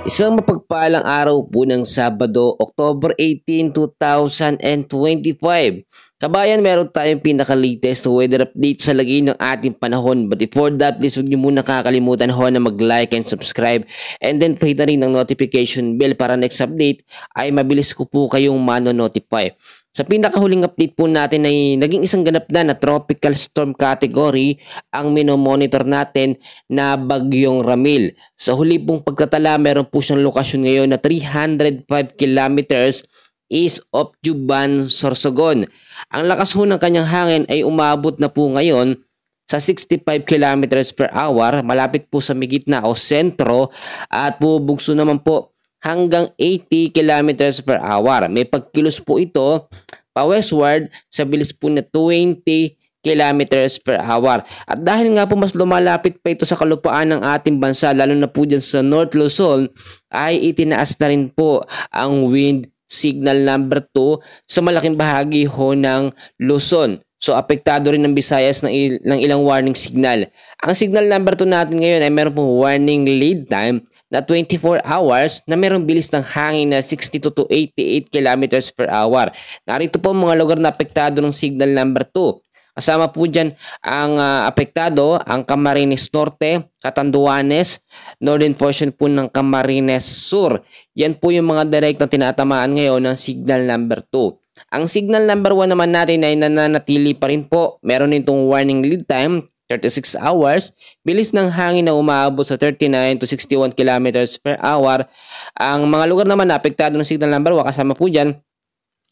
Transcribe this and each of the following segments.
Isang mapagpalang araw po ng Sabado, October 18, 2025. Kabayan, meron tayong pinaka-latest weather update sa lagay ng ating panahon. But before that, please huwag niyo muna kakalimutan ho na mag-like and subscribe. And then, pahit na rin ng notification bell para next update ay mabilis ko po kayong mano-notify. Sa pinakahuling update po natin ay naging isang ganap na tropical storm category ang minomonitor natin na bagyong Ramil. Sa huli pong pagtatala, meron po siyang lokasyon ngayon na 305 kilometers east of Juban, Sorsogon. Ang lakas ho ng kanyang hangin ay umabot na po ngayon sa 65 kilometers per hour, malapit po sa migitna o sentro, at bubugso naman po hanggang 80 kilometers per hour. May pagkilos po ito pa westward sa bilis po na 20 kilometers per hour. At dahil nga po mas lumalapit pa ito sa kalupaan ng ating bansa, lalo na po dyan sa North Luzon, ay itinaas na rin po ang wind signal number 2 sa malaking bahagi ho ng Luzon. So apektado rin ng Visayas ng ilang warning signal. Ang signal number 2 natin ngayon ay meron pong warning lead time na 24 hours na mayroong bilis ng hangin na 62 to 88 kilometers per hour. Narito po mga lugar na apektado ng signal number 2. Kasama po dyan ang apektado, ang Camarines Norte, Catanduanes, northern portion po ng Camarines Sur. Yan po yung mga direct na tinatamaan ngayon ng signal number 2. Ang signal number 1 naman natin ay nananatili pa rin po. Meron itong warning lead time, 36 hours, bilis ng hangin na umaabot sa 39 to 61 kilometers per hour. Ang mga lugar naman na apektado ng signal number 1, kasama po dyan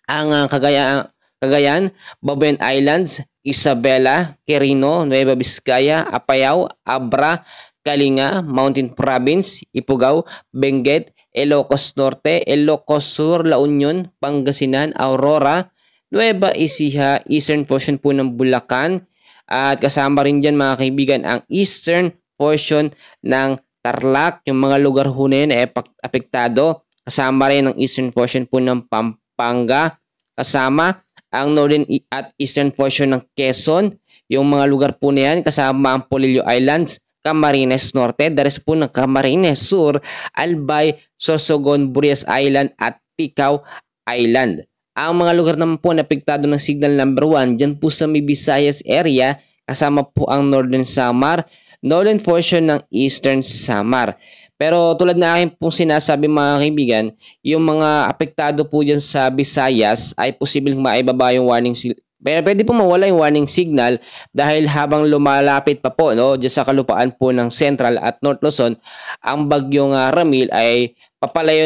ang Cagayan, Babuyan Islands, Isabela, Quirino, Nueva Vizcaya, Apayao, Abra, Kalinga, Mountain Province, Ifugao, Benguet, Ilocos Norte, Ilocos Sur, La Union, Pangasinan, Aurora, Nueva Ecija, eastern portion po ng Bulacan, at kasama rin dyan mga kaibigan ang eastern portion ng Tarlac. Yung mga lugar ho na yun ay apektado. Kasama rin ang eastern portion po ng Pampanga. Kasama ang northern at eastern portion ng Quezon. Yung mga lugar po na yan kasama ang Polillo Islands, Camarines Norte, the rest po ng Camarines Sur, Albay, Sorsogon, Burias Island at Ticao Island. Ang mga lugar naman po na apektado ng signal number 1, dyan po sa may Visayas area, kasama po ang Northern Samar, northern portion ng Eastern Samar. Pero tulad na akin pong sinasabi mga kaibigan, yung mga apektado po dyan sa Visayas ay posibleng maibaba yung warning signal. Pero pwede po mawala yung warning signal dahil habang lumalapit pa po dyan sa kalupaan po ng Central at North Luzon, ang bagyong Ramil ay papalayo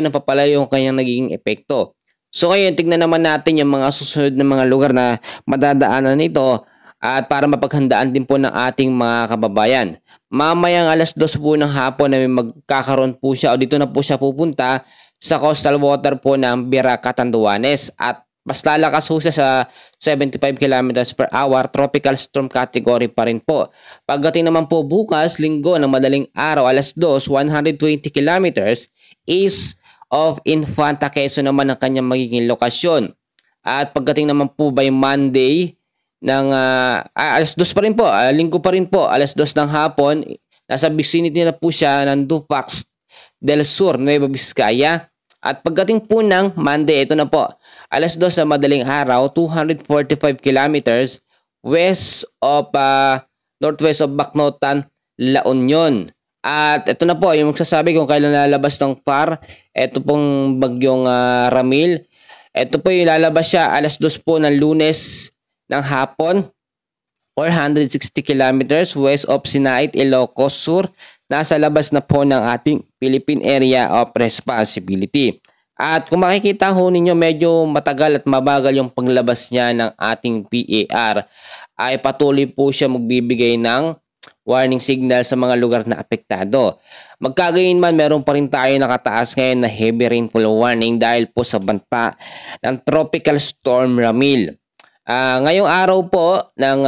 ang kanyang naging epekto. So ngayon, tignan naman natin yung mga susunod na mga lugar na madadaanan nito at para mapaghandaan din po ng ating mga kababayan. Mamayang alas 2 po ng hapon na may magkakaroon po siya o dito na po siya pupunta sa coastal water po ng Bira, Catanduanes, at mas lalakas po siya sa 75 kilometers per hour, tropical storm category pa rin po. Pagdating naman po bukas, linggo ng madaling araw, alas 2, 120 kilometers is of Infanta, Quezon naman ang kanyang magiging lokasyon. At pagdating naman po by Monday ng alas 2 pa rin po, linggo pa rin po, alas 2 ng hapon, nasa vicinity na po siya ng Dupax del Sur, Nueva Vizcaya. At pagdating po ng Monday, ito na po, alas 2 sa madaling araw, 245 kilometers west of northwest of Bacnotan, La Union. At ito na po yung magsasabi kung kailan lalabas ng PAR. Ito pong bagyong Ramil. Ito po yung lalabas siya alas 2 po ng Lunes ng hapon, 460 kilometers west of Sinait, Ilocos Sur. Nasa labas na po ng ating Philippine Area of Responsibility. At kung makikita ho ninyo, medyo matagal at mabagal yung paglabas niya ng ating PAR. Ay patuloy po siya magbibigay ng warning signal sa mga lugar na apektado. Magkagayon man, meron pa rin tayo nakataas ngayon na heavy rainfall warning dahil po sa banta ng Tropical Storm Ramil. Ngayong araw po ng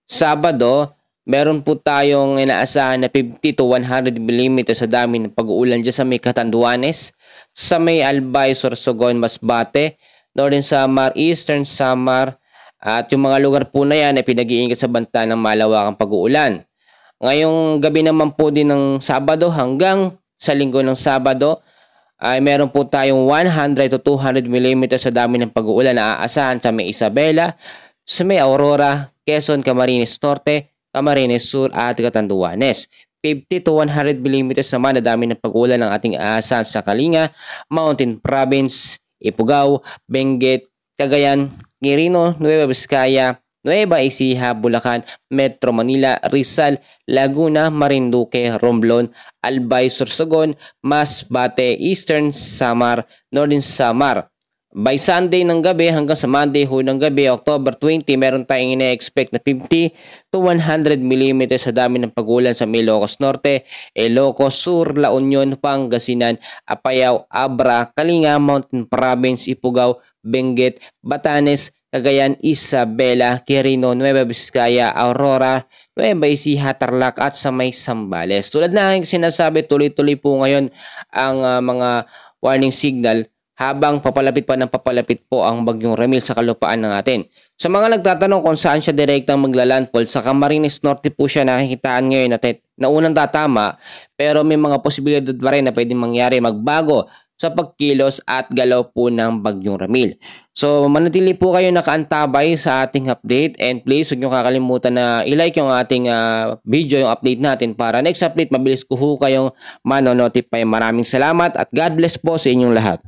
Sabado, meron po tayong inaasahan na 50 to 100 mm sa dami ng pag-uulan dyan sa may Catanduanes, sa may Albay, Sorsogon, Masbate, Northern Samar, Eastern Samar, at yung mga lugar po na yan ay pinag-iingat sa banta ng malawakang pag-uulan. Ngayong gabi naman po din ng Sabado hanggang sa linggo ng Sabado ay meron po tayong 100 to 200 mm sa dami ng pag-uulan na aasahan sa may Isabela, sa may Aurora, Quezon, Camarines Norte, Camarines Sur at Catanduanes. 50 to 100 mm naman na dami ng pag-uulan ng ating aasahan sa Kalinga, Mountain Province, Ifugao, Benguet, Cagayan, Quirino, Nueva Vizcaya, Nueva Ecija, Bulacan, Metro Manila, Rizal, Laguna, Marinduque, Romblon, Albay, Sorsogon, Masbate, Eastern Samar, Northern Samar. By Sunday ng gabi hanggang sa Monday ho ng gabi, October 20, meron tayong ina-expect na 50 to 100 mm sa dami ng pag-ulan sa Ilocos Norte, Ilocos Sur, La Union, Pangasinan, Apayao, Abra, Kalinga, Mountain Province, Ifugao, Benguet, Batanes, Cagayan, Isabela, Quirino, Nueva Vizcaya, Aurora, Nueva Ecija, Tarlac at sa may Zambales. Tulad na aking sinasabi, tuloy-tuloy po ngayon ang mga warning signal habang papalapit pa ng papalapit po ang bagyong Ramil sa kalupaan ng atin. Sa mga nagtatanong kung saan siya direktang maglalandfall, sa Camarines Norte po siya nakikitaan ngayon na unang tatama, pero may mga posibilidad pa rin na pwedeng mangyari magbago sa pagkilos at galaw po ng bagyong Ramil. So manatili po kayo nakaantabay sa ating update, and please huwag nyo kakalimutan na i-like yung ating video, yung update natin, para next update mabilis ko kayong mano-notify. Maraming salamat at God bless po sa inyong lahat.